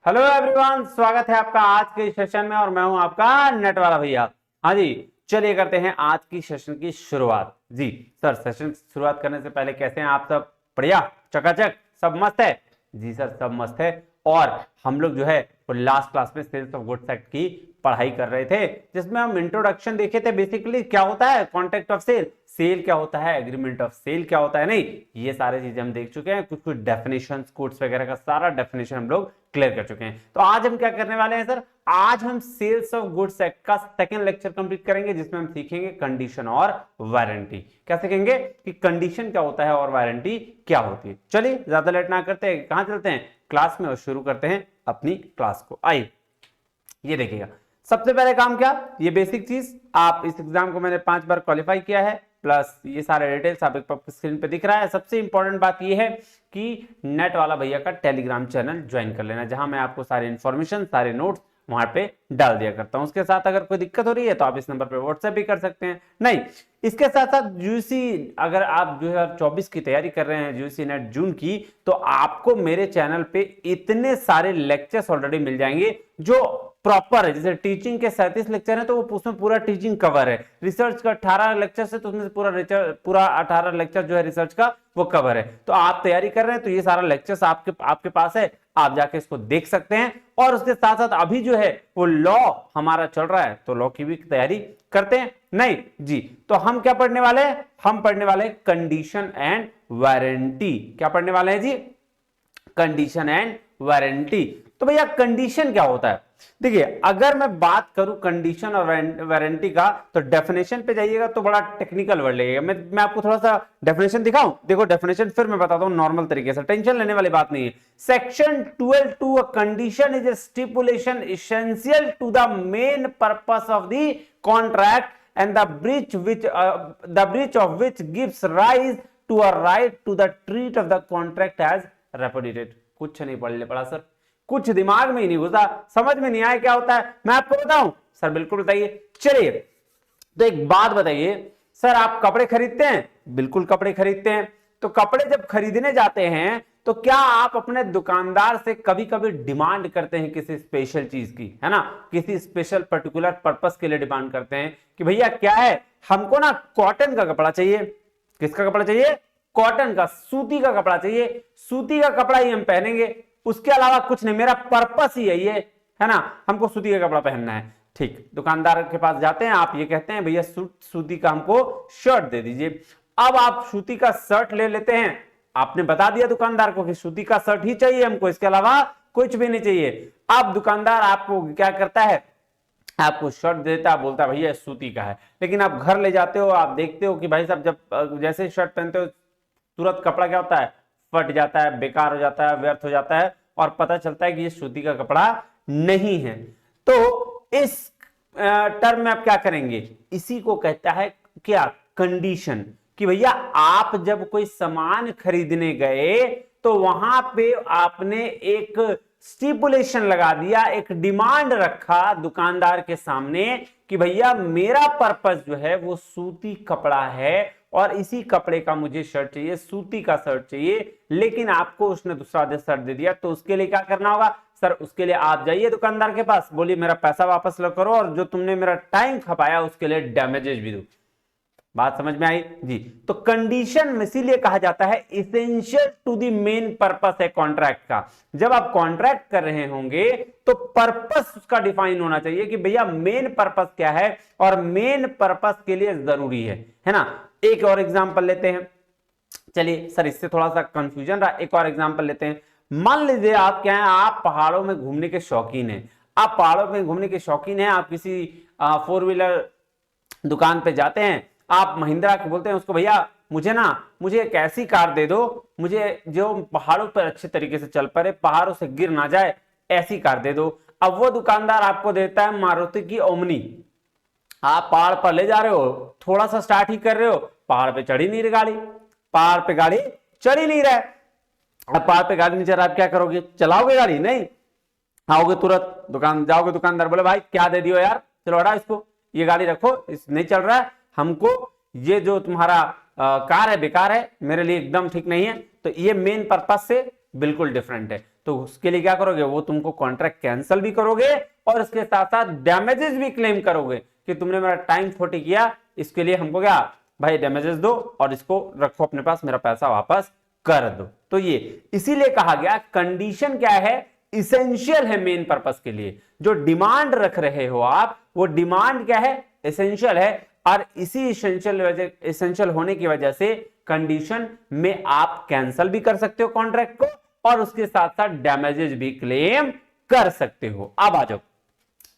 Hello everyone, स्वागत है आपका आज के सेशन में और मैं हूं आपका नेट वाला भैया। हाँ जी, चलिए करते हैं आज की सेशन की शुरुआत। जी सर, सेशन शुरुआत करने से पहले कैसे हैं आप सब? बढ़िया, चकाचक, सब मस्त है? जी सर, सब मस्त है। और हम लोग जो है वो लास्ट क्लास में सेल्स ऑफ गुड्स एक्ट की पढ़ाई कर रहे थे, जिसमें हम इंट्रोडक्शन देखे थे। बेसिकली क्या होता है कॉन्ट्रैक्ट ऑफ सेल, सेल क्या होता है, एग्रीमेंट ऑफ सेल क्या होता है, नहीं ये सारी चीजें हम देख चुके हैं। कुछ कुछ डेफिनेशंस, कोड्स वगैरह का सारा डेफिनेशन हम लोग क्लियर कर चुके हैं। तो आज हम क्या करने वाले हैं सर? आज हम सेल्स ऑफ गुड्स एक्ट का सेकंड लेक्चर कंप्लीट करेंगे, जिसमें हम सीखेंगे कंडीशन और वारंटी। क्या सीखेंगे कि कंडीशन क्या होता है और वारंटी क्या होती है। चलिए ज्यादा लेट ना करते हैं, कहां चलते हैं क्लास में और शुरू करते हैं अपनी क्लास को। आइए, ये देखिएगा, सबसे पहले काम क्या, ये बेसिक चीज। आप इस एग्जाम को मैंने 5 बार क्वालिफाई किया है, प्लस ये सारे डिटेल्स आपके स्क्रीन पे दिख रहा है। सबसे इंपॉर्टेंट बात ये है कि नेट वाला भैया का टेलीग्राम चैनल ज्वाइन कर लेना, जहां मैं आपको सारे इंफॉर्मेशन, सारे नोट्स वहां पे डाल दिया करता हूं। उसके साथ अगर कोई दिक्कत हो रही है तो आप इस नंबर पे व्हाट्सएप भी कर सकते हैं। नहीं, इसके साथ साथ यूसी, अगर आप 2024 की तैयारी कर रहे हैं यूसी नेट जून की, तो आपको मेरे चैनल पे इतने सारे लेक्चर्स ऑलरेडी मिल जाएंगे जो प्रॉपर है। जैसे टीचिंग के 37 लेक्चर है तो वो उसमें पूरा टीचिंग कवर है। रिसर्च का 18 लेक्चर है तो उसमें पूरा 18 लेक्चर जो है रिसर्च का वो कवर है। तो आप तैयारी कर रहे हैं तो ये सारा लेक्चर्स आपके पास है, आप जाके इसको देख सकते हैं। और उसके साथ साथ अभी जो है वो लॉ हमारा चल रहा है, तो लॉ की भी तैयारी करते हैं। नहीं जी, तो हम क्या पढ़ने वाले हैं? हम पढ़ने वाले हैं कंडीशन एंड वारंटी। क्या पढ़ने वाले हैं जी? Condition and warranty. तो भैया कंडीशन क्या होता है? देखिए, अगर मैं बात करूं कंडीशन और वारंटी का, तो डेफिनेशन पे जाइएगा तो बड़ा टेक्निकल वर्ड लगेगा। मैं आपको थोड़ा सा डेफिनेशन दिखाऊं। देखो डेफिनेशन फिर मैं बताता हूं नॉर्मल तरीके से, टेंशन लेने वाली बात नहीं है। Section 12 two a condition is a stipulation essential to the main purpose of the contract and the breach of which gives rise to a right to the treat of the contract as repudiated। कुछ नहीं पढ़ा sir, कुछ दिमाग में ही नहीं घुसा, समझ में नहीं आया क्या होता है। मैं आपको बताऊं सर? बिल्कुल बताइए। चलिए, तो एक बात बताइए सर, आप कपड़े खरीदते हैं? बिल्कुल कपड़े खरीदते हैं। तो कपड़े जब खरीदने जाते हैं तो क्या आप अपने दुकानदार से कभी कभी डिमांड करते हैं किसी स्पेशल चीज की, है ना? किसी स्पेशल पर्टिकुलर पर्पस के लिए डिमांड करते हैं कि भैया क्या है, हमको ना कॉटन का कपड़ा चाहिए। किसका कपड़ा चाहिए? कॉटन का, सूती का कपड़ा चाहिए। सूती का कपड़ा ही हम पहनेंगे, उसके अलावा कुछ नहीं, मेरा पर्पस ही है ये, है ना, हमको सूती का कपड़ा पहनना है। ठीक, दुकानदार के पास जाते हैं, आप ये कहते हैं भैया सूती का हमको शर्ट दे दीजिए। अब आप सूती का शर्ट ले लेते हैं, आपने बता दिया दुकानदार को कि सूती का शर्ट ही चाहिए हमको, इसके अलावा कुछ भी नहीं चाहिए। अब दुकानदार आपको क्या करता है? आपको शर्ट देता है, बोलता है भैया सूती का है। लेकिन आप घर ले जाते हो, आप देखते हो कि भाई साहब जब जैसे शर्ट पहनते हो तुरंत कपड़ा क्या होता है? फट जाता है, बेकार हो जाता है, व्यर्थ हो जाता है, और पता चलता है कि ये सूती का कपड़ा नहीं है। तो इस टर्म में आप क्या करेंगे? इसी को कहता है क्या? कंडीशन। कि भैया आप जब कोई सामान खरीदने गए तो वहां पे आपने एक स्टिपुलेशन लगा दिया, एक डिमांड रखा दुकानदार के सामने कि भैया मेरा पर्पस जो है वो सूती कपड़ा है और इसी कपड़े का मुझे शर्ट चाहिए, सूती का शर्ट चाहिए। लेकिन आपको उसने दूसरा शर्ट दे दिया, तो उसके लिए क्या करना होगा सर? उसके लिए आप जाइए दुकानदार के पास, बोलिए मेरा पैसा वापस लो करो, और जो तुमने मेरा टाइम खपाया उसके लिए डैमेजेस भी दो। बात समझ में आई जी? तो कंडीशन इसीलिए कहा जाता है essential to the main purpose है कॉन्ट्रैक्ट का। जब आप कॉन्ट्रैक्ट कर रहे होंगे तो पर्पस उसका डिफाइन होना चाहिए कि भैया मेन पर्पस क्या है, और मेन पर्पस के लिए जरूरी है ना? एक और एग्जांपल लेते हैं। चलिए सर, इससे थोड़ा सा कंफ्यूजन रहा, एक और एग्जांपल लेते हैं। मान लीजिए आप क्या है, आप पहाड़ों में घूमने के शौकीन हैं। आप पहाड़ों में घूमने के शौकीन हैं, आप किसी 4 व्हीलर दुकान पे जाते हैं, आप महिंद्रा के बोलते हैं उसको, भैया मुझे एक ऐसी कार दे दो, मुझे जो पहाड़ों पर अच्छे तरीके से चल पड़े, पहाड़ों से गिर ना जाए, ऐसी कार दे दो। अब वो दुकानदार आपको देता है मारुति की ओमनी। आप पहाड़ पर ले जा रहे हो, थोड़ा सा स्टार्ट ही कर रहे हो, पहाड़ पे चढ़ी नहीं रही गाड़ी, पहाड़ पे गाड़ी चढ़ ही नहीं रहा है। अब पहाड़ पे गाड़ी नहीं चल रहा, आप क्या करोगे? चलाओगे गाड़ी? नहीं, आओगे तुरंत जाओगे दुकानदार, बोले भाई क्या दे दियो यार, चलो हटा इसको, ये गाड़ी रखो, इस नहीं चल रहा है, हमको ये जो तुम्हारा कार है बेकार है, मेरे लिए एकदम ठीक नहीं है। तो ये मेन पर्पस से बिल्कुल डिफरेंट है। तो उसके लिए क्या करोगे, वो तुमको कॉन्ट्रैक्ट कैंसिल भी करोगे और उसके साथ साथ डैमेजेस भी क्लेम करोगे कि तुमने मेरा टाइम 40 किया, इसके लिए हमको क्या भाई डैमेजेस दो और इसको रखो अपने पास, मेरा पैसा वापस कर दो। तो ये इसीलिए कहा गया कंडीशन क्या है, इसेंशियल है मेन पर्पस के लिए। जो डिमांड रख रहे हो आप, वो डिमांड क्या है, एसेंशियल है, और इसी एसेंशियल होने की वजह से कंडीशन में आप कैंसिल भी कर सकते हो कॉन्ट्रैक्ट को और उसके साथ साथ डैमेजेस भी क्लेम कर सकते हो। अब आ जाओ,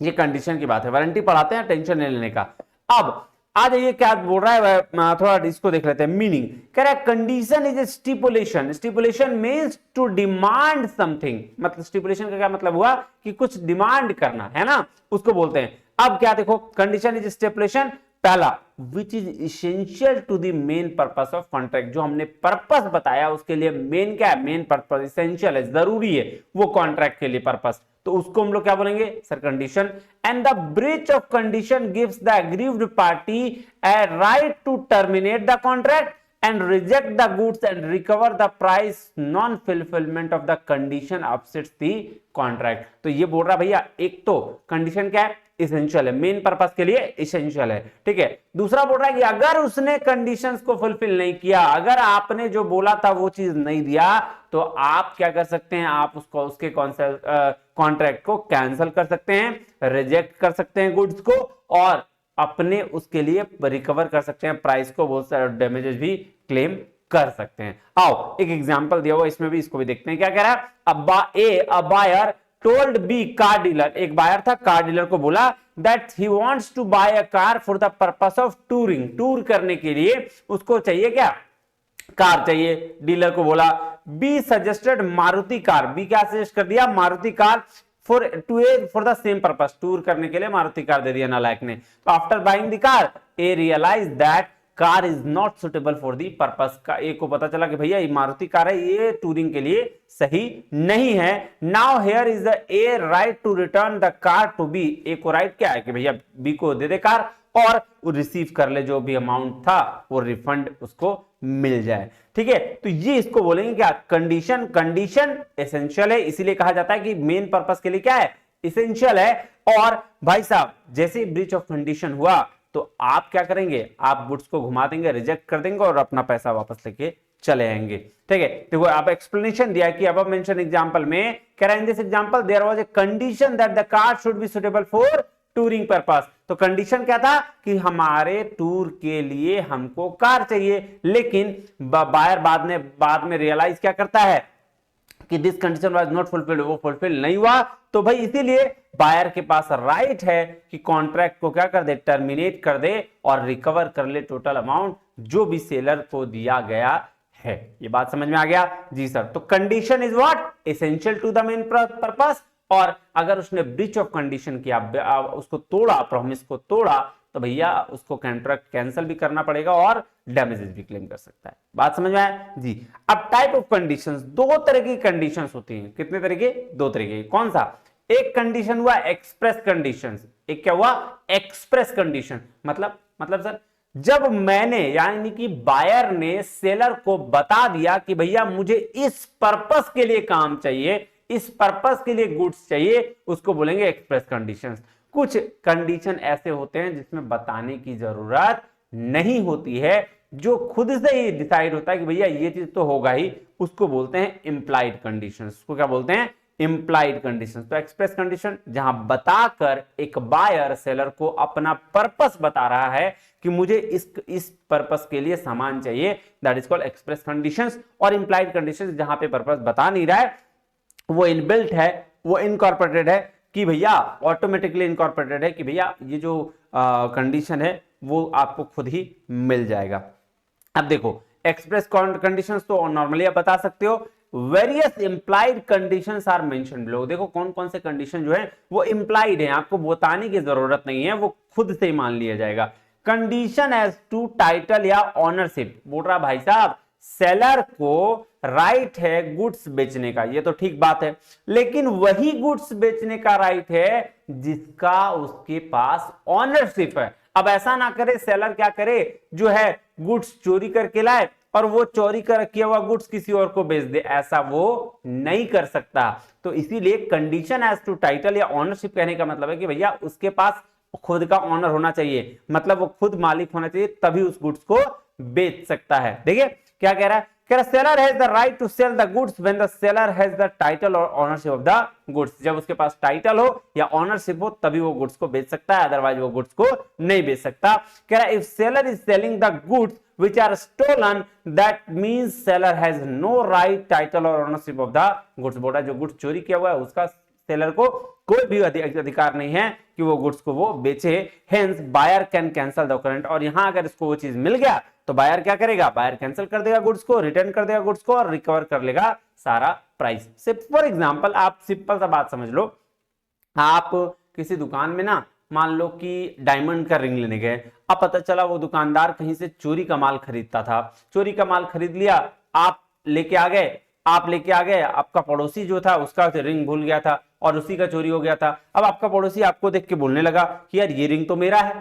ये कंडीशन की बात है, वारंटी पढ़ाते हैं, टेंशन नहीं लेने का। अब आज ये क्या बोल रहा है, थोड़ा इसको देख लेते हैं मीनिंग। कह रहा है condition is a stipulation, stipulation means to demand something, मतलब स्टिपुलेशन का क्या मतलब हुआ कि कुछ डिमांड करना है ना, उसको बोलते हैं। अब क्या देखो, कंडीशन इज स्टिपुलेशन, पहला which is essential to the main purpose of contract, जो हमने पर्पस बताया उसके लिए मेन क्या है, मेन पर्पस इसेंशियल है, जरूरी है वो कॉन्ट्रैक्ट के लिए पर्पस, तो उसको हम लोग क्या बोलेंगे sir, condition. And the breach of condition gives the aggrieved party a right to terminate the contract and reject the goods and recover the price, non fulfillment of the condition upsets the contract। तो ये बोल रहा भैया, एक तो condition क्या है, essential है, मेन पर्पस के लिए इसेंशियल है, ठीक है। दूसरा बोल रहा है कि अगर उसने कंडीशंस को फुलफिल नहीं किया, अगर आपने जो बोला था वो चीज नहीं दिया, तो आप क्या कर सकते हैं, आप उसको उसके कॉन्ट्रैक्ट को कैंसिल कर सकते हैं, रिजेक्ट कर सकते हैं गुड्स को, और अपने उसके लिए रिकवर कर सकते हैं प्राइस को, बहुत सारे डैमेजेस भी क्लेम कर सकते हैं। आओ एक एग्जांपल दिया हुआ इसमें भी, इसको भी देखते हैं क्या कह रहा है। A buyer told B car dealer, एक बायर था, कार डीलर को बोला that he wants to buy a car for the purpose of touring, tour करने के लिए उसको चाहिए क्या, कार चाहिए। डीलर को बोला, B suggested Maruti car, B क्या सजेस्ट कर दिया, Maruti car for the same purpose, tour करने के लिए मारुति कार दे दिया नालायक ने। तो after buying the car A realize that car is not suitable for the purpose, का ए को पता चला कि भैया ये मारुति कार है, ये टूरिंग के लिए सही नहीं है। Now here is the A right to return the car to B, A को राइट क्या है कि भैया बी को दे दे कार और वो रिसीव कर ले, जो भी अमाउंट था वो रिफंड उसको मिल जाए, ठीक है। तो ये इसको बोलेंगे क्या, कंडीशन। कंडीशन एसेंशियल है, इसीलिए कहा जाता है कि मेन पर्पस के लिए क्या है, इसेंशियल है। और भाई साहब जैसे ब्रीच ऑफ कंडीशन हुआ तो आप क्या करेंगे, आप गुड्स को घुमा देंगे, रिजेक्ट कर देंगे और अपना पैसा वापस लेके चले आएंगे, ठीक है। देखो आप एक्सप्लेनेशन दिया कि अब मेंशन एग्जांपल में कह रहा है, in this example there was a condition that the car should be suitable for touring purpose. तो कंडीशन क्या था कि हमारे टूर के लिए हमको कार चाहिए, लेकिन बायर बाद में रियलाइज क्या करता है कि this condition was not fulfilled, वो फुलफिल नहीं हुआ। तो भाई इसीलिए बायर के पास राइट है कि कॉन्ट्रैक्ट को क्या कर दे, टर्मिनेट कर दे और रिकवर कर ले टोटल अमाउंट जो भी सेलर को दिया गया है। ये बात समझ में आ गया जी सर। तो condition is what, essential to the main purpose, और अगर उसने ब्रीच ऑफ कंडीशन किया, उसको तोड़ा, प्रॉमिस को तोड़ा, तो भैया उसको कॉन्ट्रैक्ट कैंसिल भी करना पड़ेगा और डैमेजेस भी क्लेम कर सकता है। बात समझ में आया जी। अब टाइप ऑफ कंडीशंस, दो तरह की कंडीशंस होती हैं। कितने तरह के, दो तरह के। कौन सा, एक कंडीशन हुआ एक्सप्रेस कंडीशंस, एक क्या हुआ एक्सप्रेस कंडीशन। मतलब सर जब मैंने यानी कि बायर ने सेलर को बता दिया कि भैया मुझे इस पर्पस के लिए काम चाहिए, इस पर्पस के लिए गुड्स चाहिए, उसको बोलेंगे एक्सप्रेस कंडीशंस। कुछ कंडीशन ऐसे होते हैं जिसमें बताने की जरूरत नहीं होती है, जो खुद से ही डिसाइड होता है कि भैया ये चीज तो होगा ही, उसको बोलते हैं इंप्लाइड कंडीशंस। उसको क्या बोलते हैं, इंप्लाइड कंडीशंस। तो एक्सप्रेस कंडीशन जहां बताकर एक बायर सेलर को अपना पर्पस बता रहा है कि मुझे इस पर्पस के लिए सामान चाहिए, that is called express conditions. और इंप्लाइड कंडीशंस जहां पे पर्पस बता नहीं रहा है, वो इनबिल्ट है, वो इनकॉर्पोरेटेड है कि भैया ऑटोमेटिकली इनकॉर्पोरेटेड है कि भैया ये जो कंडीशन है वो आपको खुद ही मिल जाएगा। अब देखो एक्सप्रेस कंडीशंस तो नॉर्मली आप बता सकते हो, various implied conditions are mentioned below. देखो कौन कौन से कंडीशन जो है वो इंप्लाइड है, आपको बताने की जरूरत नहीं है, वो खुद से ही मान लिया जाएगा। कंडीशन एज टू टाइटल या ऑनरशिप, बोल रहा भाई साहब सेलर को राइट है गुड्स बेचने का, ये तो ठीक बात है, लेकिन वही गुड्स बेचने का राइट है जिसका उसके पास ऑनरशिप है। अब ऐसा ना करे सेलर क्या करे, जो है गुड्स चोरी करके लाए और वो चोरी कर किया हुआ गुड्स किसी और को बेच दे, ऐसा वो नहीं कर सकता। तो इसीलिए कंडीशन एज टू टाइटल या ऑनरशिप कहने का मतलब है कि भैया उसके पास खुद का ऑनर होना चाहिए, मतलब वो खुद मालिक होना चाहिए, तभी उस गुड्स को बेच सकता है। देखिए क्या कह रहा है, seller has the right to sell the goods when the seller has the title और ऑनरशिप ऑफ द गुड्स। जब उसके पास टाइटल हो या ऑनरशिप हो तभी वो गुड्स को बेच सकता है, अदरवाइज वो गुड्स को नहीं बेच सकता। कह रहा है if seller is selling the goods which are stolen that means seller has no right title or ownership of the goods। बोला जो गुड्स चोरी किया हुआ है उसका सेलर को कोई भी अधिकार नहीं है कि वो गुड्स को वो बेचे। Hence buyer can cancel the current. और यहां अगर इसको वो चीज मिल गया तो बायर क्या करेगा, बायर कैंसिल कर देगा गुड्स को, रिटर्न कर देगा गुड्स को और रिकवर कर लेगा सारा प्राइस। सिर्फ फॉर एग्जांपल आप सिंपल सा बात समझ लो, आप किसी दुकान में ना मान लो कि डायमंड का रिंग लेने गए, अब पता चला वो दुकानदार कहीं से चोरी का माल खरीदता था, चोरी का माल खरीद लिया, आप लेके आ गए, आपका पड़ोसी जो था उसका रिंग भूल गया था और उसी का चोरी हो गया था। अब आपका पड़ोसी आपको देख के बोलने लगा कि यार ये रिंग तो मेरा है,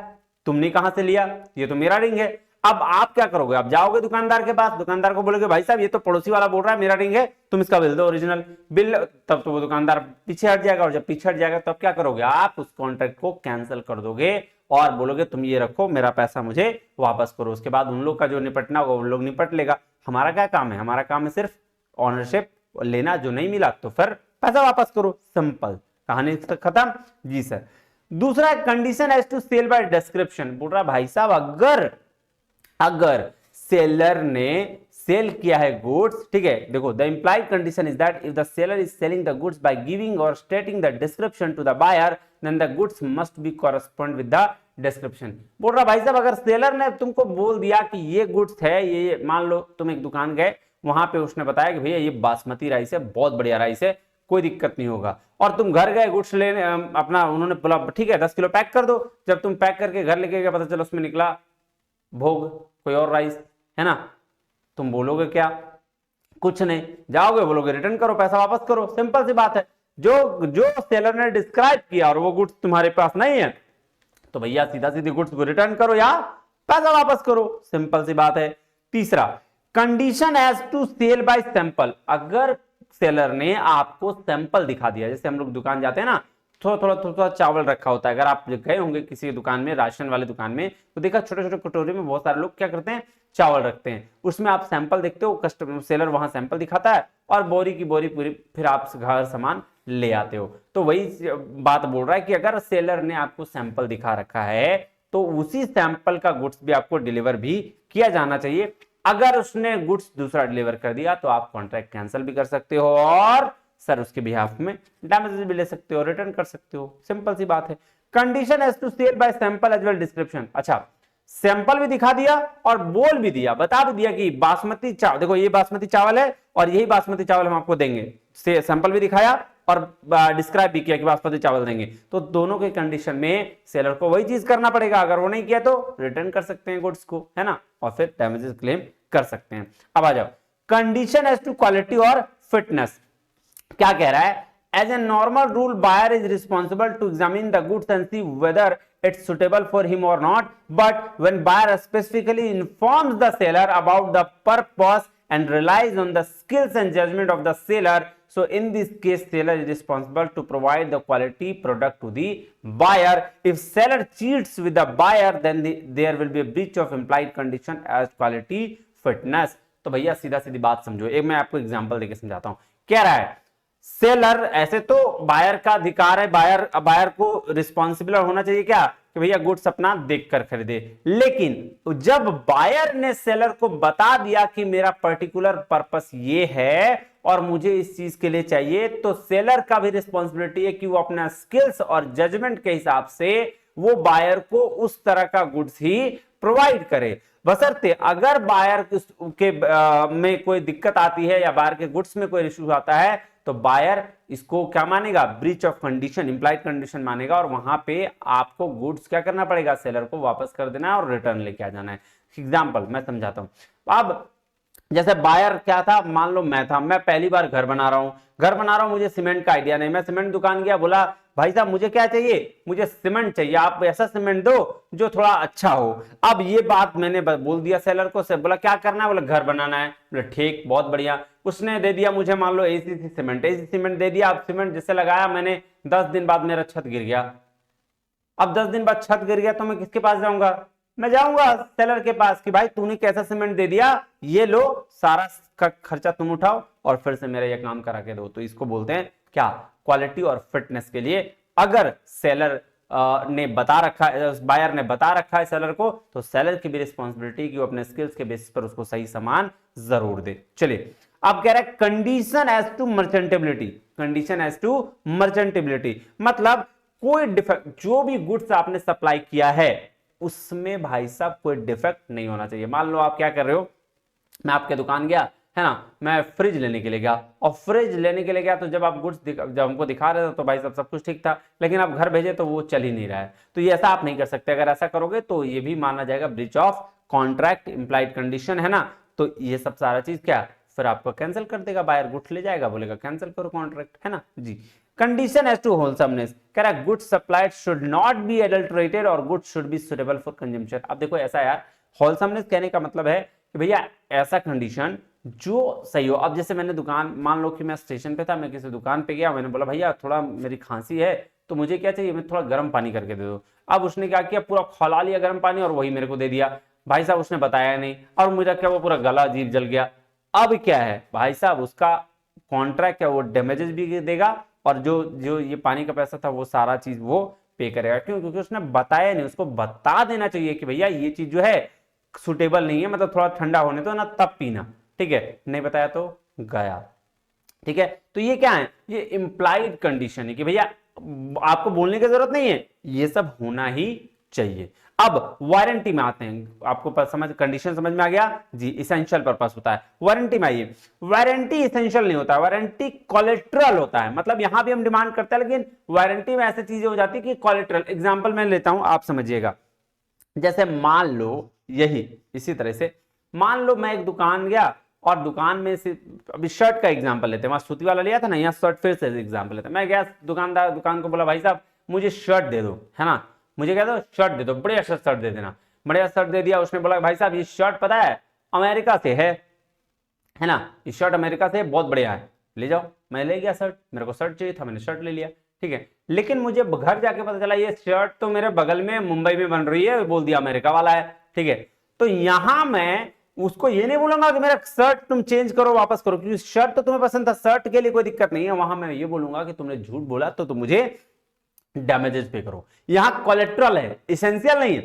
तुमने कहां से लिया, ये तो मेरा रिंग है। अब आप क्या करोगे, आप जाओगे दुकानदार के पास, दुकानदार को बोलोगे भाई साहब ये तो पड़ोसी वाला बोल रहा है मेरा रिंग है, तुम इसका बिल दो ओरिजिनल बिल। तब तो वो दुकानदार पीछे हट जाएगा और जब पीछे हट जाएगा तब क्या करोगे, आप उस कॉन्ट्रैक्ट को कैंसिल कर दोगे और बोलोगे तुम ये रखो, मेरा पैसा मुझे वापस करो। उसके बाद उन लोग का जो निपटना होगा उन लोग निपट लेगा। हमारा क्या काम है, हमारा काम है सिर्फ ऑनरशिप लेना, जो नहीं मिला तो फिर पैसा वापस करो, सिंपल, कहानी खत्म। जी सर। दूसरा condition as to sale by description. बोल रहा भाई साहब अगर सेलर ने सेल किया है गुड्स, ठीक है, देखो the implied condition is that if the seller is selling the goods by giving और stating the description to the buyer then the goods must be correspond with the description. बोल रहा भाई साहब अगर सेलर ने तुमको बोल दिया कि ये गुड्स है, ये मान लो तुम एक दुकान गए, वहां पे उसने बताया कि भैया ये बासमती राइस है, बहुत बढ़िया राइस है, कोई दिक्कत नहीं होगा, और तुम घर गए गुड्स लेने अपना, उन्होंने बोला ठीक है 10 किलो पैक कर दो। जब तुम पैक करके घर लेके गए पता चला उसमें निकला भोग, कोई और राइस है ना, तुम बोलोगे क्या, कुछ नहीं, जाओगे बोलोगे रिटर्न करो, पैसा वापस करो, सिंपल सी बात है। जो सेलर ने डिस्क्राइब किया और वो गुड्स तुम्हारे पास नहीं है तो भैया सीधा सीधी गुड्स को रिटर्न करो या पैसा वापस करो, सिंपल सी बात है। तीसरा condition as to sale by sample. अगर सेलर ने आपको सैंपल दिखा दिया, जैसे हम लोग दुकान जाते हैं ना, थोड़ा चावल रखा होता है, अगर आप गए होंगे किसी दुकान में, राशन वाले दुकान में, तो देखा छोटे छोटे कटोरे में बहुत सारे लोग क्या करते हैं, चावल रखते हैं, उसमें आप सैंपल देखते हो, कस्टमर सेलर वहां सैंपल दिखाता है और बोरी की बोरी पूरी फिर आप घर सामान ले आते हो। तो वही बात बोल रहा है कि अगर सेलर ने आपको सैंपल दिखा रखा है तो उसी सैंपल का गुड्स भी आपको डिलीवर भी किया जाना चाहिए। अगर उसने गुड्स दूसरा डिलीवर कर दिया तो आप कॉन्ट्रैक्ट कैंसिल भी कर सकते हो और सर उसके बिहाफ में डैमेजेस भी ले सकते हो, रिटर्न कर सकते हो, सिंपल सी बात है। Condition as to sale by sample as well description. अच्छा सैंपल भी दिखा दिया और बोल भी दिया, बता भी दिया कि बासमती चावल, देखो ये बासमती चावल है और यही बासमती चावल हम आपको देंगे, सैंपल भी दिखाया और डिस्क्राइब भी किया कि बासमती चावल देंगे, तो दोनों के कंडीशन में सेलर को वही चीज करना पड़ेगा। अगर वो नहीं किया तो रिटर्न कर सकते हैं गुड्स को, है ना, और फिर डैमेजेस क्लेम कर सकते हैं। अब आ जाओ कंडीशन एज टू क्वालिटी और फिटनेस। क्या कह रहा है, as a normal rule buyer is responsible to examine the goods and see whether it's suitable for him or not, but when buyer specifically informs the seller about the purpose and relies on the skills and judgment of the seller, so in this case seller is responsible to provide the quality product to the buyer. If seller cheats with the buyer then there will be a breach of implied condition as quality fitness। तो भैया सीधा सीधी बात समझो, एक मैं आपको example देके समझाता हूं। कह रहा है सेलर, ऐसे तो बायर का अधिकार है, बायर को रिस्पॉन्सिबल होना चाहिए क्या कि भैया गुड्स अपना देखकर खरीदे, लेकिन जब बायर ने सेलर को बता दिया कि मेरा पर्टिकुलर पर्पस ये है और मुझे इस चीज के लिए चाहिए, तो सेलर का भी रिस्पॉन्सिबिलिटी है कि वो अपना स्किल्स और जजमेंट के हिसाब से वो बायर को उस तरह का गुड्स ही प्रोवाइड करे। बशर्ते अगर बायर के में कोई दिक्कत आती है या बायर के गुड्स में कोई इश्यू आता है तो बायर इसको क्या मानेगा, breach of condition, implied condition मानेगा और वहां पे आपको गुड्स क्या करना पड़ेगा, सेलर को वापस कर देना है और रिटर्न लेके आ जाना है। एग्जांपल मैं समझाता हूं। अब जैसे बायर क्या था, मान लो मैं था, मैं पहली बार घर बना रहा हूं, मुझे सीमेंट का आइडिया नहीं, मैं सीमेंट दुकान गया, बोला भाई साहब मुझे क्या चाहिए, मुझे सीमेंट चाहिए, आप ऐसा सीमेंट दो जो थोड़ा अच्छा हो। अब ये बात मैंने बोल दिया सेलर को, से बोला क्या करना है, बोला घर बनाना है, बोला ठीक बहुत बढ़िया। उसने दे दिया मुझे मान लो एसीसी सीमेंट दे दिया। अब सीमेंट जिससे लगाया मैंने, 10 दिन बाद मेरा छत गिर गया। अब 10 दिन बाद छत गिर गया तो मैं किसके पास जाऊंगा, मैं जाऊंगा सेलर के पास कि भाई तूने कैसा सीमेंट दे दिया, ये लो सारा का खर्चा तुम उठाओ और फिर से मेरा ये काम करा के दो। तो इसको बोलते हैं क्या, क्वालिटी और फिटनेस के लिए अगर सेलर ने बता रखा है, बायर ने बता रखा है सेलर को, तो सेलर की भी रिस्पॉन्सिबिलिटी कि वो अपने स्किल्स के बेसिस पर उसको सही सामान जरूर दे। चलिए अब कह रहा है condition as to merchantability, condition as to merchantability मतलब कोई डिफेक्ट, जो भी गुड्स आपने सप्लाई किया है उसमें भाई साहब कोई डिफेक्ट नहीं होना चाहिए। मान लो आप क्या कर रहे हो, मैं आपके दुकान गया है ना, मैं फ्रिज लेने के लिए गया, और फ्रिज लेने के लिए गया तो जब आप गुड्स जब हमको दिखा रहे थे तो भाई साहब सब कुछ ठीक था, लेकिन आप घर भेजे तो वो चल ही नहीं रहा है। तो ये ऐसा आप नहीं कर सकते, अगर ऐसा करोगे तो ये भी माना जाएगा breach of contract, implied condition है ना। तो ये सब सारा चीज क्या, फिर आपको कैंसिल कर देगा, बायर गुड्स ले जाएगा, बोलेगा कैंसिल करो कॉन्ट्रैक्ट, है ना जी। कंडीशन एज टू होलसमनेस, कह रहा है goods supplied should not be adulterated और goods should be suitable for consumption. अब देखो ऐसा यार, होलसमनेस कहने का मतलब है कि भैया ऐसा कंडीशन जो सही हो। अब जैसे मैंने दुकान, मान लो कि मैं स्टेशन पे था, मैं किसी दुकान पे गया, मैंने बोला भैया थोड़ा मेरी खांसी है तो मुझे क्या चाहिए, मैं थोड़ा गर्म पानी करके दे दो। अब उसने क्या किया, पूरा खौला लिया गर्म पानी और वही मेरे को दे दिया। भाई साहब उसने बताया नहीं और मेरा क्या वो पूरा गला अजीब जल गया। अब क्या है भाई साहब, उसका कॉन्ट्रैक्ट है वो डैमेजेस भी देगा और जो जो ये पानी का पैसा था वो सारा चीज वो पे करेगा। क्यों, क्योंकि उसने बताया नहीं। उसको बता देना चाहिए कि भैया ये चीज जो है सुटेबल नहीं है, मतलब थोड़ा ठंडा होने दो ना तब पीना, ठीक है, नहीं बताया तो गया। ठीक है, तो ये क्या है, ये इंप्लाइड कंडीशन है कि भैया आपको बोलने की जरूरत नहीं है, ये सब होना ही चाहिए। अब वारंटी में आते हैं, आपको समझ, कंडीशन समझ में आ गया जी, इसेंशियल पर्पस होता है। वारंटी में आइए, वारंटी इसेंशियल नहीं होता, वारंटी कोलेट्रल होता है। मतलब यहां भी हम डिमांड करते हैं, लेकिन वारंटी में ऐसी चीजें हो जाती है कि कोलेट्रल। एग्जांपल मैं लेता हूं, आप समझिएगा। जैसे मान लो यही इसी तरह से, मान लो मैं एक दुकान गया और दुकान में से, अभी शर्ट का एग्जांपल लेते हैं, वहां सूती वाला लिया था ना, यहाँ शर्ट फिर से एग्जांपल लेते हैं। मैं गया दुकान को बोला भाई साहब मुझे शर्ट दे दो, है ना, मुझे कह दो शर्ट दे दो, बढ़िया शर्ट दे देना। बढ़िया शर्ट दे दिया। उसने बोला भाई साहब ये शर्ट पता है अमेरिका से है ना, ये शर्ट अमेरिका से बहुत बढ़िया है, ले जाओ। मैं ले गया शर्ट, मेरे को शर्ट चाहिए था, मैंने शर्ट ले लिया, ठीक है। लेकिन मुझे घर जाके पता चला ये शर्ट तो मेरे बगल में मुंबई में बन रही है, बोल दिया अमेरिका वाला है, ठीक है। तो यहां मैं उसको ये नहीं बोलूंगा कि मेरा शर्ट तुम चेंज करो वापस करो, क्योंकि शर्ट तो तुम्हें पसंद था, शर्ट के लिए कोई दिक्कत नहीं है। वहां मैं ये बोलूंगा कि तुमने झूठ बोला तो तुम मुझे डैमेजेस पे करो। यहां कोलेट्रल है, इसेंशियल नहीं है,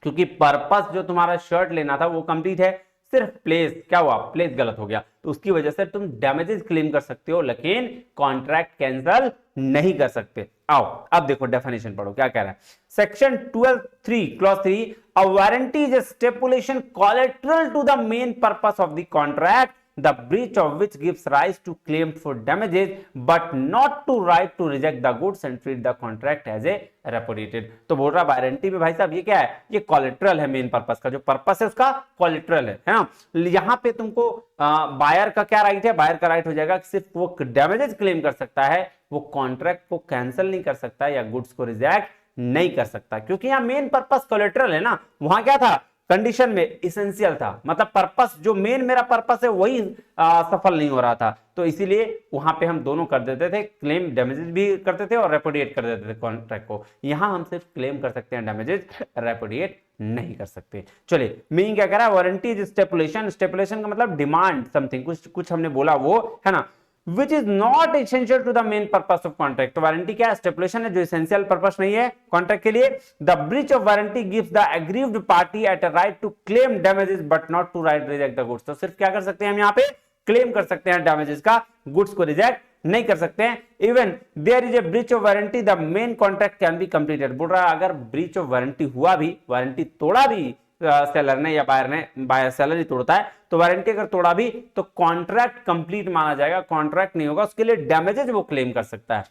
क्योंकि पर्पस जो तुम्हारा शर्ट लेना था वो कंप्लीट है, सिर्फ प्लेस क्या हुआ, प्लेस गलत हो गया, तो उसकी वजह से तुम डैमेजेस क्लेम कर सकते हो, लेकिन कॉन्ट्रैक्ट कैंसिल नहीं कर सकते। आओ अब देखो डेफिनेशन पढ़ो क्या कह रहा है। Section 12(3) clause 3, a warranty is a stipulation collateral to the main purpose of the contract, the breach of which gives rise to claim for damages but not to right to reject the goods and treat the contract as a repudiated। तो बोल रहा warranty में भाई साहब ये क्या है, ये कोलेट्रल है, मेन पर्पस का जो पर्पस है उसका कोलेट्रल है ना। यहां पे तुमको बायर का क्या राइट है, बायर का राइट हो जाएगा सिर्फ वो डैमेजेस क्लेम कर सकता है, वो कॉन्ट्रैक्ट को कैंसिल नहीं कर सकता या गुड्स को रिजेक्ट नहीं कर सकता, क्योंकि यहां मेन पर्पस कोलेट्रल है ना। वहां क्या था, कंडीशन में इसेंशियल था, मतलब पर्पस जो मेन मेरा पर्पस है वही सफल नहीं हो रहा था, तो इसीलिए वहां पे हम दोनों कर देते थे, क्लेम डैमेजेस भी करते थे और रेपुडिएट कर देते थे कॉन्ट्रैक्ट को। यहां हम सिर्फ क्लेम कर सकते हैं डैमेजेस, रेपुडिएट नहीं कर सकते। चलिए मीनिंग क्या कह रहा है, वारंटी इज स्टेपुलेशन, स्टेपुलेशन का मतलब डिमांड समथिंग, कुछ हमने बोला वो है ना, which is not essential to the main purpose of contract। तो वारंटी क्या स्टेपुलेशन है जो essential purpose नहीं है कॉन्ट्रैक्ट के लिए। the breach of warranty gives the aggrieved party at a right to claim damages but not to right reject the goods। तो सिर्फ क्या कर सकते हैं हम यहाँ पे, क्लेम कर सकते हैं डैमेजेस का, गुड्स को रिजेक्ट नहीं कर सकते हैं। Even there is a breach of warranty the main contract can be completed. बोल रहा है अगर ब्रीच ऑफ वारंटी हुआ भी, वारंटी तोड़ा भी सेलर ने या बायर ने, बायर सेलर ही तोड़ता है, तो वारंटी अगर तोड़ा भी तो कॉन्ट्रैक्ट कंप्लीट माना जाएगा, कॉन्ट्रैक्ट नहीं होगा, उसके लिए डैमेजेस वो क्लेम कर सकता है।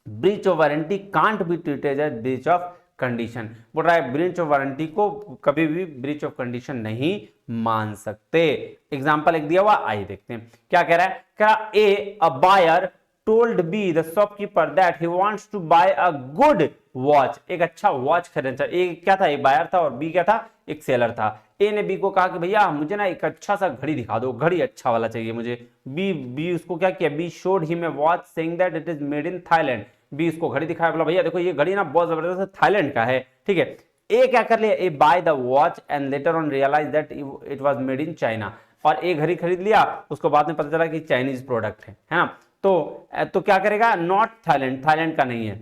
Breach of warranty can't be treated as breach of condition. बोल रहा है ब्रीच ऑफ वारंटी को कभी भी ब्रीच ऑफ कंडीशन नहीं मान सकते। एग्जाम्पल एक दिया हुआ, आइए देखते हैं क्या कह रहा है। क्या a buyer told B the shopkeeper that he wants to buy a good watch, एक अच्छा वॉच खरीदना चाहिए। ए क्या था, एक बायर था और बी क्या था, एक सेलर था। ए ने बी को कहा कि भैया मुझे ना एक अच्छा सा घड़ी दिखा दो, घड़ी अच्छा वाला चाहिए मुझे। बी उसको क्या किया, B showed him a watch saying that it is made in Thailand. B उसको घड़ी दिखाया, बोला भैया देखो ये घड़ी ना बहुत जबरदस्त थाईलैंड का है, ठीक है। ए क्या कर लिया, A buy the watch and later on realise that it was made in China, और ए घड़ी खरीद लिया, उसको बाद में पता चला कि चाइनीज प्रोडक्ट है ना। तो क्या करेगा, नॉट थाईलैंड, थाईलैंड का नहीं है,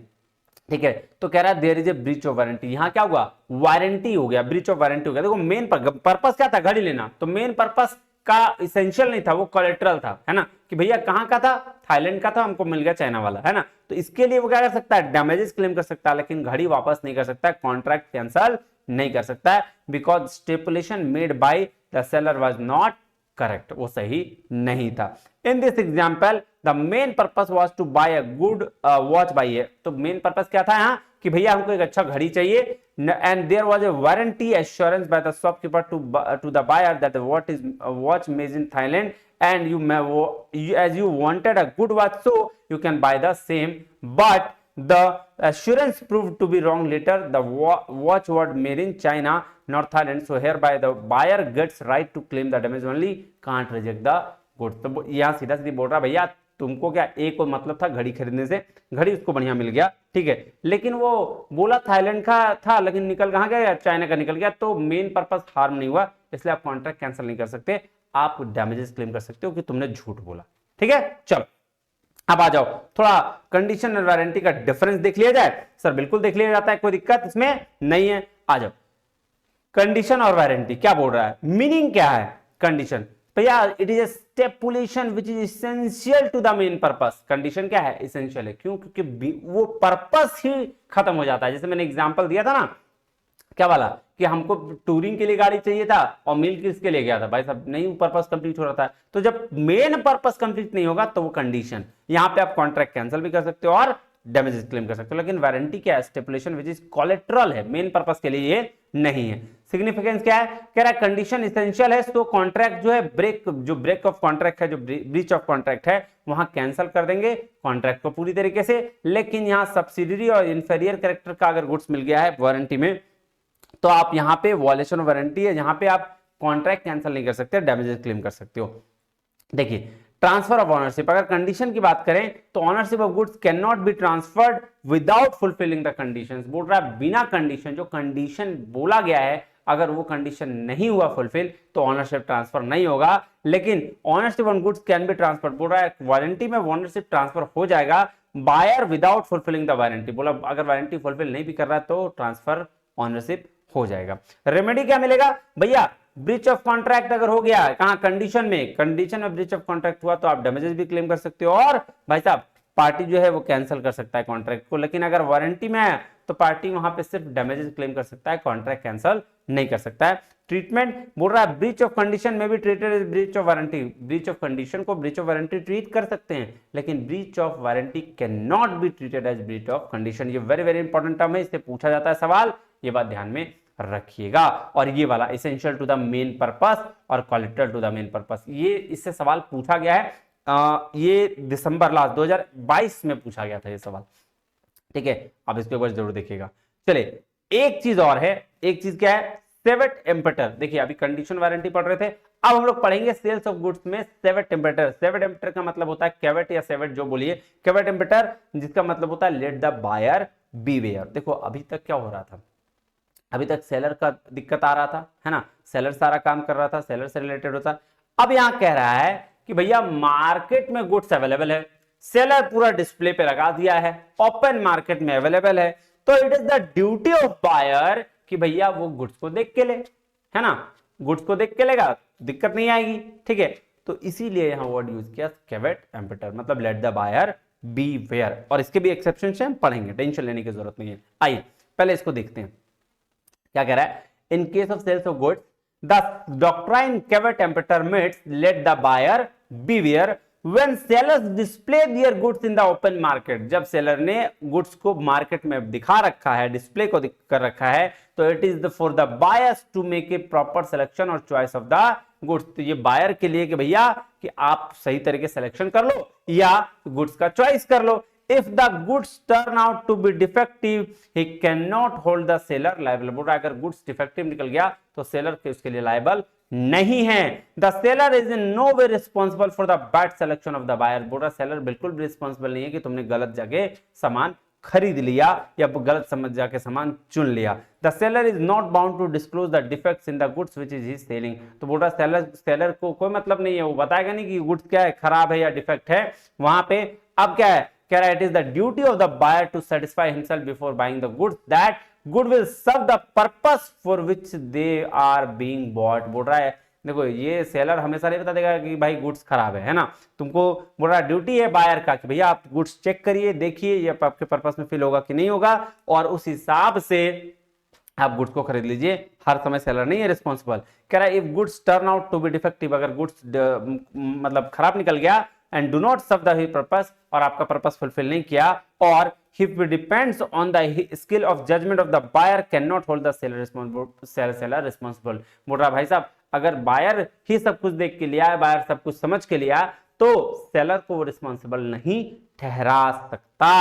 ठीक है। तो कह रहा है there is a breach of warranty, यहां क्या हुआ, वारंटी हो गया, ब्रीच ऑफ वारंटी हो गया। देखो मेन पर्पस क्या था, घड़ी लेना, तो मेन पर्पस का इसेंशियल नहीं था, वो कोलेट्रल था, है ना, कि भैया कहां का था, थाईलैंड का था, हमको मिल गया चाइना वाला, है ना। तो इसके लिए वो क्या कर सकता है, डैमेजेस क्लेम कर सकता है, लेकिन घड़ी वापस नहीं कर सकता है, कॉन्ट्रैक्ट कैंसल नहीं कर सकता है, because stipulation made by the seller was not correct, वो सही नहीं था। In this example the main purpose was to buy a good watch by A, तो मेन पर्पस क्या था यहाँ कि भैया हमको एक अच्छा घड़ी चाहिए, and there was a warranty assurance by the shopkeeper to the buyer that what is watch made in Thailand and as you wanted a good watch, so you can buy the same, but the assurance proved to be wrong later. The watch was made in China, not Thailand, so hereby the buyer gets right to claim the damage only, can't reject the goods. तो यहाँ सीधा सीधी बोल रहा भैया तुमको क्या, एक को मतलब था घड़ी खरीदने से, घड़ी उसको बढ़िया मिल गया, ठीक है, लेकिन वो बोला थाईलैंड का था, लेकिन निकल कहाँ गया, चाइना का निकल गया, तो मेन पर्पस हार्म नहीं हुआ, इसलिए आप कॉन्ट्रैक्ट कैंसिल नहीं कर सकते, आप डैमेजेस क्लेम कर सकते हो कि तुमने झूठ बोला, ठीक है। चलो अब आ जाओ, थोड़ा कंडीशन और वारंटी का डिफरेंस देख लिया जाए। सर बिल्कुल देख लिया जाता है, कोई दिक्कत इसमें नहीं है। आ जाओ, कंडीशन और वारंटी क्या बोल रहा है, मीनिंग क्या है कंडीशन, भैया it is a stipulation which is essential to the main purpose. Condition क्या है, इसेंशियल है, क्यों, क्योंकि वो पर्पस ही खत्म हो जाता है। जैसे मैंने एग्जांपल दिया था ना, क्या वाला, कि हमको टूरिंग के लिए गाड़ी चाहिए था और मिल किसके लिए गया था, भाई साहब नहीं पर्पस कंप्लीट हो रहा था। तो जब मेन पर्पस कंप्लीट नहीं होगा तो वो कंडीशन, यहां पे आप कॉन्ट्रैक्ट कैंसिल भी कर सकते हो और डैमेजेस क्लेम कर सकते हो। लेकिन वारंटी क्या है, स्टिपुलेशन विच इज कोलेट्रल है, मेन पर्पस के लिए ये नहीं है। सिग्निफिकेंस क्या है, कह रहा है कंडीशन इसेंशियल है, तो कॉन्ट्रैक्ट जो है ब्रेक ऑफ कॉन्ट्रैक्ट है, जो ब्रीच ऑफ कॉन्ट्रैक्ट है, वहां कैंसिल कर देंगे कॉन्ट्रैक्ट को पूरी तरीके से। लेकिन यहां सब्सिडरी और इंफीरियर कैरेक्टर का अगर गुड्स मिल गया है वारंटी में, तो आप यहां पे वॉलेशन ऑफ वारंटी है, यहां पे आप कॉन्ट्रैक्ट कैंसिल नहीं कर सकते, डैमेजेस क्लेम कर सकते हो। देखिए ट्रांसफर ऑफ ऑनरशिप, अगर कंडीशन की बात करें तो ownership of goods can not be transferred without fulfilling the conditions. बोल रहा है बिना कंडीशन, जो कंडीशन बोला गया है अगर वो कंडीशन नहीं हुआ फुलफिल तो ऑनरशिप ट्रांसफर नहीं होगा। लेकिन ownership on goods can be transfer, बोल रहा है वारंटी में ऑनरशिप ट्रांसफर हो जाएगा buyer without fulfilling the warranty. बोला अगर वारंटी फुलफिल नहीं भी कर रहा है तो ट्रांसफर ऑनरशिप हो जाएगा। रेमेडी क्या मिलेगा भैया, ब्रीच ऑफ कॉन्ट्रैक्ट अगर हो गया, कहां, कंडीशन में ब्रीच ऑफ कॉन्ट्रैक्ट हुआ तो आप डैमेजेस भी क्लेम कर सकते हो, और भाई साहब पार्टी जो है वो कैंसिल कर सकता है कॉन्ट्रैक्ट को। लेकिन अगर वारंटी में है तो पार्टी वहां पे सिर्फ डैमेजेस क्लेम कर सकता है, कॉन्ट्रैक्ट कैंसिल नहीं कर सकता है। ट्रीटमेंट बोल रहा है ब्रीच ऑफ कंडीशन में भी treated as breach of warranty, breach of condition को ब्रीच ऑफ वारंटी ट्रीट कर सकते हैं, लेकिन breach of warranty can not be treated as breach of condition. ये वेरी वेरी इंपॉर्टेंट टर्म है, इससे पूछा जाता है सवाल, ये बात ध्यान में रखिएगा। और ये वाला essential to the main purpose और collateral to the main purpose, ये इससे सवाल पूछा गया है, ये दिसंबर लास्ट 2022 में पूछा गया था ये सवाल, ठीक है। अब इसके ऊपर जरूर देखिएगा। चलिए एक चीज और है, एक चीज क्या है, सेवेट एम्पेटर। देखिए अभी कंडीशन वारंटी पढ़ रहे थे, अब हम लोग पढ़ेंगे सेल्स ऑफ गुड्स में सेवेट एम्पेटर। सेवेट एम्पेटर का मतलब होता है कैवेट या सेवेट जो बोलिए, कैवेट एम्पेटर जिसका मतलब होता है लेट द बायर बीवेयर। देखो अभी तक क्या हो रहा था, अभी तक सेलर का दिक्कत आ रहा था, है ना, सेलर सारा काम कर रहा था, सेलर से रिलेटेड होता। अब यहां कह रहा है कि भैया मार्केट में गुड्स अवेलेबल है, सेलर पूरा डिस्प्ले पे लगा दिया है, ओपन मार्केट में अवेलेबल है, तो it is the duty of buyer कि भैया वो गुड्स को देख के ले, है ना, गुड्स को देख के लेगा, दिक्कत नहीं आएगी, ठीक है। तो इसीलिए यहां वर्ड यूज किया कैवेट एम्पेटर, मतलब let the buyer beware. और इसके भी एक्सेप्शन से हम पढ़ेंगे, टेंशन लेने की जरूरत नहीं है। आइए पहले इसको देखते हैं क्या कह रहा है। In case of sales of goods the doctrine caveat emptor means let the buyer beware When sellers display their goods in the open market, जब सेलर ने गुड्स को मार्केट में दिखा रखा है, डिस्प्ले को कर रखा है, तो it is for the buyers to make a proper selection और चॉइस ऑफ द गुड्स। तो ये बायर के लिए कि भैया कि आप सही तरीके सिलेक्शन कर लो या गुड्स का चॉइस कर लो। If the goods turn out to be defective, he cannot hold the seller liable। अगर गुड्स डिफेक्टिव निकल गया तो सेलर के उसके लिए लायबल नहीं है। The seller is in no way responsible for the bad selection of the buyer. बोल रहा सेलर बिल्कुल भी रिस्पॉन्सिबल नहीं है कि तुमने गलत जगह सामान खरीद लिया या गलत समझ जाके सामान चुन लिया। The seller is not bound to disclose the defects in the goods which is he selling. तो बोल रहा सेलर को कोई मतलब नहीं है, वो बताएगा नहीं कि गुड्स क्या है, खराब है या डिफेक्ट है वहां पे। अब क्या है, कह रहा है it is the duty of the buyer to satisfy himself before buying the goods that good will serve the purpose for which they are being bought. बोल रहा है देखो ये सेलर हमेशा नहीं बता देगा कि भाई गुड्स खराब है ना, तुमको बोल रहा ड्यूटी है बायर का कि भैया आप गुड्स चेक करिए, देखिए ये आपके पर्पस में फिल होगा कि नहीं होगा और उस हिसाब से आप गुड्स को खरीद लीजिए। हर समय सेलर नहीं है रिस्पॉन्सिबल। कह रहा है if goods turn out to be defective, अगर गुड्स मतलब खराब निकल गया and do not serve the purpose, और आपका पर्पस फुलफिल नहीं किया, और if it depends on the skill of judgment of the buyer cannot hold the seller responsible। बोल रहा भाई साहब अगर बायर ही सब कुछ देख के लिया है, बायर सब कुछ समझ के लिया, तो सेलर को वो रिस्पॉन्सिबल नहीं ठहरा सकता।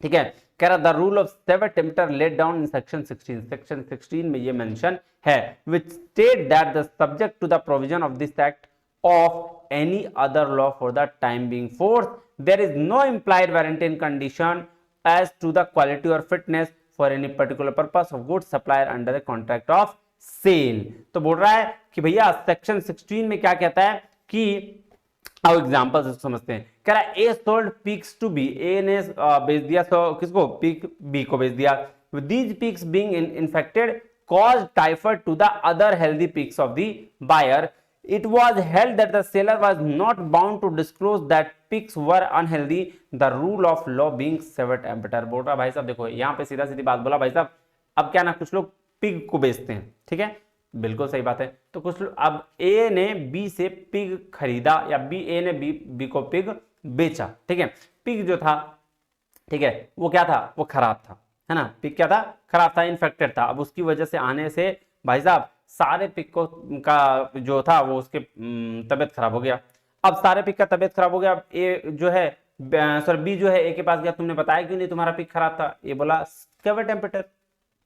ठीक है, कह रहा द रूल ऑफ सेवर emptor laid down in section 16। Section 16 में ये मेंशन है which state that the subject to the provision of this act of any other law for the time being force there is no implied warranty and condition as to the quality or fitness for any particular purpose of goods supplier under a contract of sale। तो बोल रहा है कि भैया section 16 में क्या कहता है कि अब एग्जांपल समझते हैं। कह रहा है A sold pigs to B, A ने बेच दिया किसको, पिग बी को बेच दिया। These pigs being infected cause typhoid to the other healthy pigs of the buyer. It was held that the seller was not bound to disclose that pigs were unhealthy, the rule of law being sever tempter। बोल रहा भाई साहब देखो यहाँ पे सीधा सीधी बात बोला भाई साहब। अब क्या ना कुछ लोग पिग को बेचते हैं, ठीक है, बिल्कुल सही बात है। तो कुछ लोग, अब ए ने बी से पिग खरीदा या ए ने बी को पिग बेचा, ठीक है। पिग जो था, ठीक है, वो क्या था, वो खराब था, है ना। पिग क्या था, खराब था, इन्फेक्टेड था। अब उसकी वजह से आने से भाई साहब सारे पिग को का जो था वो उसके तबियत खराब हो गया। अब सारे पिग का तबियत खराब हो गया। अब ए जो है सर बी जो है ए के पास गया, तुमने बताया क्यों नहीं तुम्हारा पिग खराब था। ये बोला caveat emptor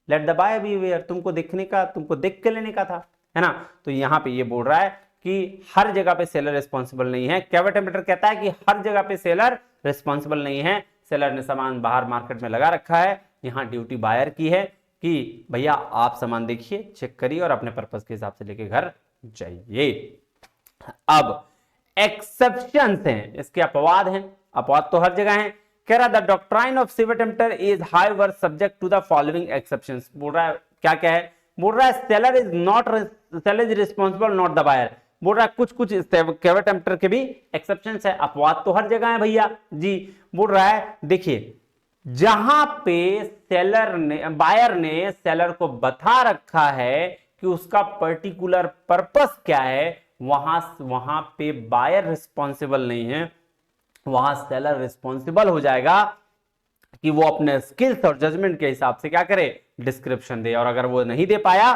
let the buyer be aware, तुमको देखने का, तुमको देख के लेने का था, है ना। तो यहाँ पे ये बोल रहा है कि हर जगह पे सेलर रिस्पॉन्सिबल नहीं है। कैवर टेम्परेचर कहता है कि हर जगह पे सेलर रिस्पॉन्सिबल नहीं है। सेलर ने सामान बाहर मार्केट में लगा रखा है, यहाँ ड्यूटी बायर की है कि भैया आप सामान देखिए, चेक करिए और अपने पर्पस के हिसाब से लेके घर जाइए। अब एक्सेप्शंस हैं, इसके अपवाद हैं। अपवाद तो हर जगह हैं। कह रहा द डॉक्ट्राइन ऑफ सेवर emptor is however subject to the following exceptions. बोल रहा है क्या क्या है, बोल रहा है seller is responsible not the buyer. बोल रहा है कुछ कैवर टेम्पटर के भी एक्सेप्शंस है, अपवाद तो हर जगह है भैया जी। बोल रहा है देखिए जहां पे बायर ने सेलर को बता रखा है कि उसका पर्टिकुलर पर्पस क्या है, वहां पे बायर रिस्पॉन्सिबल नहीं है, वहां सेलर रिस्पॉन्सिबल हो जाएगा कि वो अपने स्किल्स और जजमेंट के हिसाब से क्या करे, डिस्क्रिप्शन दे। और अगर वो नहीं दे पाया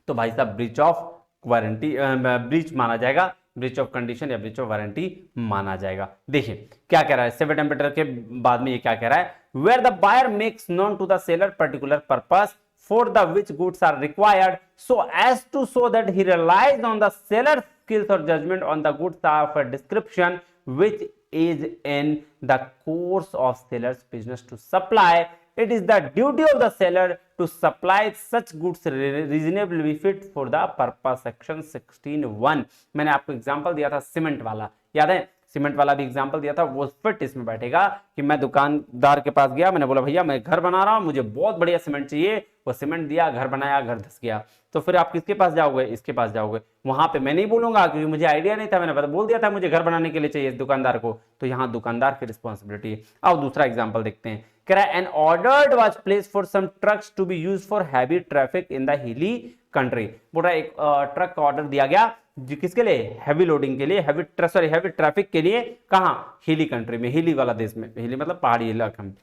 तो भाई साहब ब्रीच ऑफ वारंटी, ब्रीच माना जाएगा, ब्रीच ऑफ कंडीशन या ब्रीच ऑफ वारंटी माना जाएगा। देखिए क्या कह रहा है सेवर टेम्परेचर के बाद में, ये क्या कह रहा है, where the buyer makes known to the seller particular purpose for the which goods are required so as to show that he relies on the seller skills और judgement on the goods of a description which is in the course of seller's business to supply. It is the duty of the seller to supply such goods reasonably fit for the purpose। section 16(1) मैंने आपको example दिया था cement वाला, याद है, cement वाला भी example दिया था, वो फिट इसमें बैठेगा कि मैं दुकानदार के पास गया, मैंने बोला भैया मैं घर बना रहा हूं, मुझे बहुत बढ़िया सीमेंट चाहिए, वो सीमेंट दिया, घर बनाया, घर धस गया। तो फिर आप किसके पास जाओगे, इसके पास जाओगे। वहां पे मैं नहीं बोलूंगा क्योंकि मुझे आइडिया नहीं था, मैंने बोल दिया था मुझे घर बनाने के लिए चाहिए इस दुकानदार को, तो यहाँ दुकानदार की रिस्पॉन्सिबिलिटी है। अब दूसरा एग्जाम्पल देखते हैं। कह रहा है an ordered was placed for some trucks to be used for heavy traffic in the hilly country. बोल रहा है एक ट्रक का ऑर्डर दिया गया किसके लिए, हैवी लोडिंग के लिए, हैवी ट्रैफिक के लिए, कहां, हिली कंट्री में, हिली वाला देश में, हिली मतलब पहाड़ी इलाका में।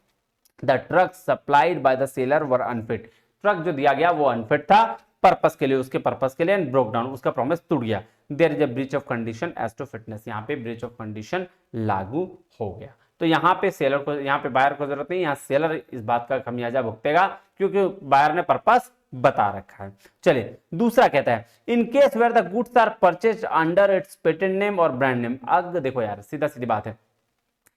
The truck supplied by the seller were unfit, truck जो दिया गया वो अनफिट था पर्पस के लिए, उसके पर्पस के लिए, एंड ब्रोक डाउन, उसका प्रॉमिस टूट गया। There is a breach of condition as to fitness, यहाँ पे ब्रीच ऑफ कंडीशन लागू हो गया। तो यहाँ पे सेलर को, यहाँ पे बायर को जरूरत नहीं, यहाँ सेलर इस बात का खमियाजा भुगतेगा क्योंकि बायर ने पर्पस बता रखा है। चलिए दूसरा कहता है in case where the goods are purchased under its patent name और ब्रांड नेम। अब देखो यार सीधा सीधी बात है,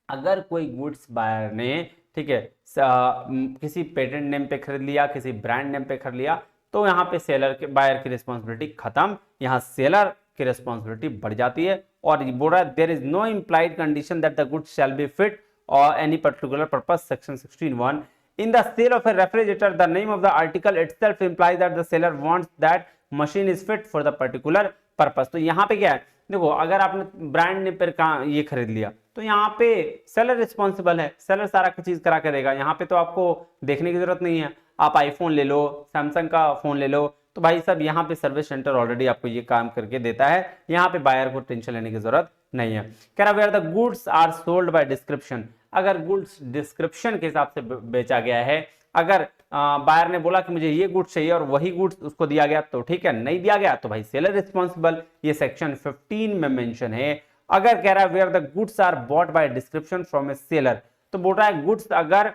अगर कोई गुड्स बायर ने, ठीक है, किसी पेटेंट नेम पे खरीद लिया, किसी ब्रांड नेम पे खरीद लिया, तो यहाँ पे सेलर के, बायर की रिस्पॉन्सिबिलिटी खत्म, यहाँ सेलर की रिस्पॉन्सिबिलिटी बढ़ जाती है। और बोल रहा है there is no implied condition that the goods shall be fit और any particular purpose, section 16(1). In the sale of a refrigerator, the name of the article itself implies that the seller wants that machine is fit for the particular purpose। तो यहाँ पे क्या है, देखो अगर आपने brand name पर ये खरीद लिया तो यहाँ पे सेलर रिस्पॉन्सिबल है, सेलर सारा चीज करा के देगा, यहाँ पे तो आपको देखने की जरूरत नहीं है। आप आईफोन ले लो, सैमसंग का फोन ले लो, तो भाई साहब यहाँ पे सर्विस सेंटर ऑलरेडी आपको ये काम करके देता है, यहाँ पे बायर को टेंशन लेने की जरूरत नहीं है। कह रहा where the goods are sold by description, अगर गुड्स डिस्क्रिप्शन के हिसाब से बेचा गया है, अगर बायर ने बोला कि मुझे ये गुड्स चाहिए और वही गुड्स उसको दिया गया तो ठीक है, नहीं दिया गया तो भाई सेलर रिस्पॉन्सिबल, ये सेक्शन 15 में मेंशन है। अगर कह रहा है where the goods are bought by description from a seller, तो बोल रहा है गुड्स अगर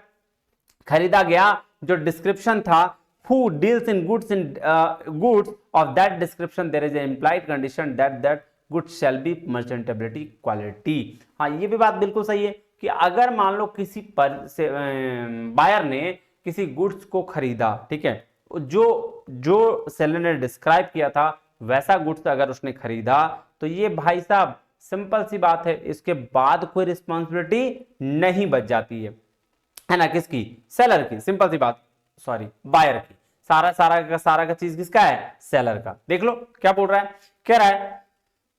खरीदा गया जो डिस्क्रिप्शन था, who deals in goods of that description, there is an implied condition that goods shall be merchantability quality। हाँ ये भी बात बिल्कुल सही है कि अगर मान लो किसी पर से बायर ने किसी गुड्स को खरीदा, ठीक है, जो सेलर ने डिस्क्राइब किया था वैसा गुड्स अगर उसने खरीदा, तो ये भाई साहब सिंपल सी बात है, इसके बाद कोई रिस्पॉन्सिबिलिटी नहीं बच जाती है ना, किसकी, सेलर की, सिंपल सी बात, सॉरी बायर की, सारा का चीज किसका है, सेलर का। देख लो क्या बोल रहा है, कह रहा है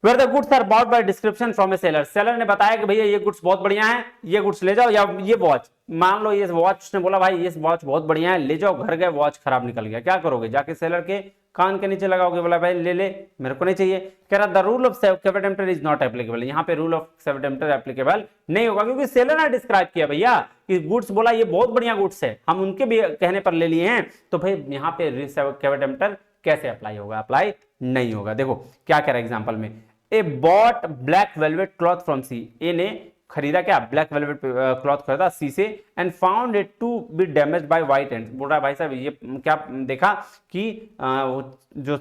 where the goods are bought by description from a seller, seller ने बताया कि भैया ये गुड्स बहुत बढ़िया है, ये गुड्स ले जाओ, या ये वॉच, मान लो ये वॉच उसने बोला भाई ये वॉच बहुत बढ़िया है, ले जाओ, घर गए वॉच खराब निकल गया, क्या करोगे, जाके सेलर के कान के नीचे लगाओगे, बोला भाई ले ले, मेरे को नहीं चाहिए। कह रहा the rule of caveat emptor is not applicable, यहाँ पे रूल ऑफ सेवेटेम्पटर एप्लीकेबल नहीं होगा क्योंकि सेलर ने डिस्क्राइब किया भैया कि गुड्स बोला ये बहुत बढ़िया गुड्स है, हम उनके भी कहने पर ले लिए हैं, तो भाई यहाँ पे सेवेटेम्पटर कैसे अप्लाई होगा, अप्लाई नहीं होगा। देखो क्या कह रहा है एग्जाम्पल में, A bought black velvet cloth from C, A ने खरीदा क्या, ब्लैक वेलवेट क्लॉथ खरीदा सी से, and found it to be damage by white ants, बोल रहा है भाई साहब ये क्या देखा कि जो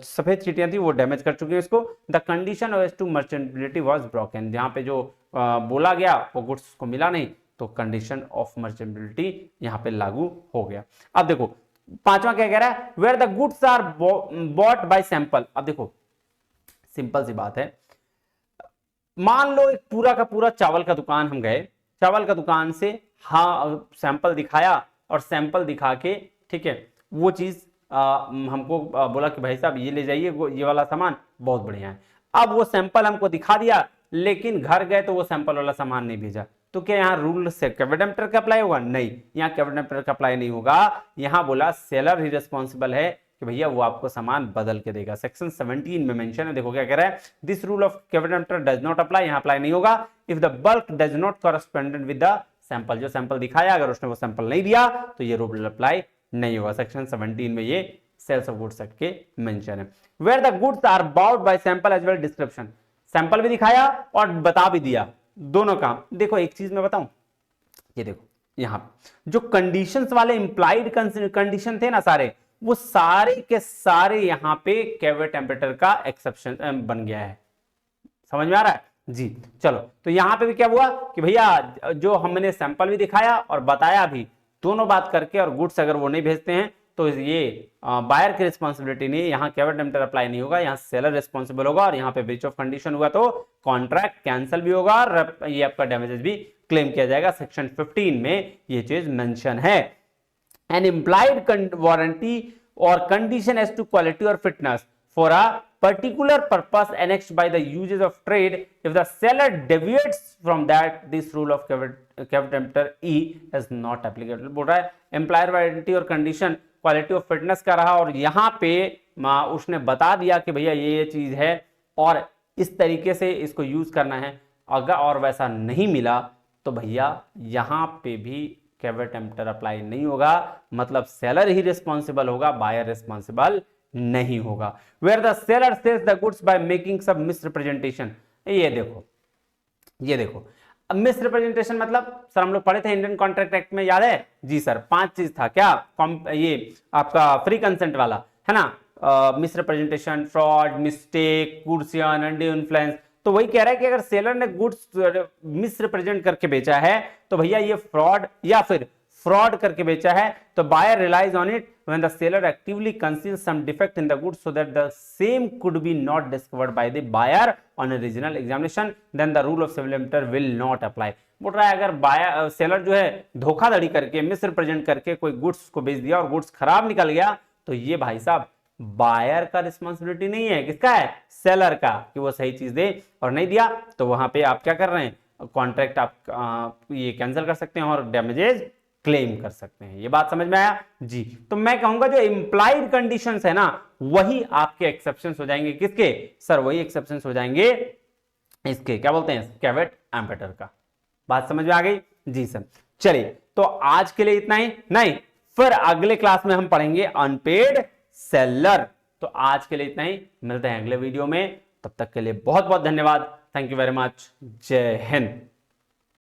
सफेद चींटियां थी वो डैमेज कर चुकी है इसको। The condition of to merchantability was broken, यहाँ पे जो बोला गया वो गुड्स को मिला नहीं, तो कंडीशन ऑफ मर्चेंटेबिलिटी यहाँ पे लागू हो गया। अब देखो पांचवा क्या कह रहा है, where the goods are bought by sample. अब देखो सिंपल सी बात है, मान लो एक पूरा का पूरा चावल का दुकान हम गए, चावल का दुकान से हाँ सैंपल दिखाया और सैंपल दिखा के, ठीक है, वो चीज हमको बोला कि भाई साहब ये ले जाइए, ये वाला सामान बहुत बढ़िया है। अब वो सैंपल हमको दिखा दिया, लेकिन घर गए तो वो सैंपल वाला सामान नहीं भेजा, तो क्या यहाँ रूल से कैवेडेम्पटर का अप्लाई होगा, नहीं, यहाँ कैवेडेम्पटर का अप्लाई नहीं होगा। यहाँ बोला सेलर ही रिस्पॉन्सिबल है कि भैया वो आपको सामान बदल के देगा, सेक्शन 17 में मेंशन है। देखो क्या कह रहा है, this rule of caveat emptor does not apply, यहाँ अप्लाई नहीं होगा if the bulk does not correspondent with the sample, जो सैंपल दिखाया अगर उसने वो सैंपल नहीं दिया तो ये रूल अप्लाई नहीं होगा। सेक्शन 17 में ये सेल्स ऑफ गुड्स एक्ट के मेंशन है। Where the goods are bought by sample as well description, sample भी दिखाया और बता भी दिया, दोनों काम। देखो एक चीज मैं बताऊं, ये देखो यहाँ जो कंडीशंस वाले इंप्लाइड कंडीशन थे ना सारे, वो सारे के सारे यहाँ पे कैवेडेम्पटर का एक्सेप्शन बन गया है, समझ में आ रहा है जी। चलो तो यहाँ पे भी क्या हुआ कि भैया जो हमने सैंपल भी दिखाया और बताया भी, दोनों बात करके, और गुड्स अगर वो नहीं भेजते हैं तो ये बायर की रिस्पॉन्सिबिलिटी नहीं, यहाँ कैवेडेम्पटर अप्लाई नहीं होगा, यहाँ सेलर रिस्पॉन्सिबल होगा, और यहाँ पे ब्रीच ऑफ कंडीशन हुआ तो कॉन्ट्रैक्ट कैंसिल भी होगा और ये आपका डैमेजेस भी क्लेम किया जाएगा। सेक्शन 15 में ये चीज मेंशन है। An implied warranty or condition as to quality or fitness for a particular purpose annexed by the uses of trade, if the seller deviates from that, this rule of कैवेडेम्पटर E is not applicable। बोल रहा है employer warranty और condition quality of fitness का रहा, और यहाँ पे उसने बता दिया कि भैया ये चीज है, और इस तरीके से इसको यूज करना है। अगर और वैसा नहीं मिला तो भैया यहां पे भी कैवेट एम्पटर अप्लाई नहीं होगा, मतलब सेलर ही रिस्पॉन्सिबल होगा, बायर रिस्पॉन्सिबल नहीं होगा। Where the seller sells the goods by making some misrepresentation, ये देखो, ये देखो मिसरिप्रेजेंटेशन मतलब सर हम लोग पढ़े थे इंडियन कॉन्ट्रैक्ट एक्ट में, याद है जी सर, 5 चीज था क्या, ये आपका फ्री कंसेंट वाला है ना, misrepresentation, fraud, mistake, coercion, undue influence. तो वही कह रहा है कि अगर सेलर ने गुड्स मिसरिप्रेजेंट करके बेचा है तो भैया ये फ्रॉड या फिर फ्रॉड करके बेचा है, तो buyer relies on it when the seller actively conceals some defect in the goods so that the same could be not discovered by the buyer on original examination, then the rule of civil emptor will not apply. बोल रहा है अगर buyer seller जो है धोखाधड़ी करके misrepresent करके कोई गुड्स को बेच दिया और गुड्स खराब निकल गया, तो ये भाई साहब बायर का रिस्पॉन्सिबिलिटी नहीं है, किसका है, सेलर का, कि वो सही चीज दे, और नहीं दिया तो वहां पे आप क्या कर रहे हैं, कॉन्ट्रैक्ट आप ये कैंसिल कर सकते हैं और डैमेजेस क्लेम कर सकते हैं। ये बात समझ में आया जी। तो मैं कहूंगा जो इंप्लाइड कंडीशंस है ना वही आपके एक्सेप्शंस हो जाएंगे, किसके सर, वही एक्सेप्शंस हो जाएंगे इसके, क्या बोलते हैं, कैवेट एम्पटर का। बात समझ में आ गई जी सर। चलिए तो आज के लिए इतना ही, नहीं फिर अगले क्लास में हम पढ़ेंगे अनपेड सेलर। तो आज के लिए इतना ही, मिलते हैं अगले वीडियो में, तब तक के लिए बहुत बहुत धन्यवाद, थैंक यू वेरी मच, जय हिंद।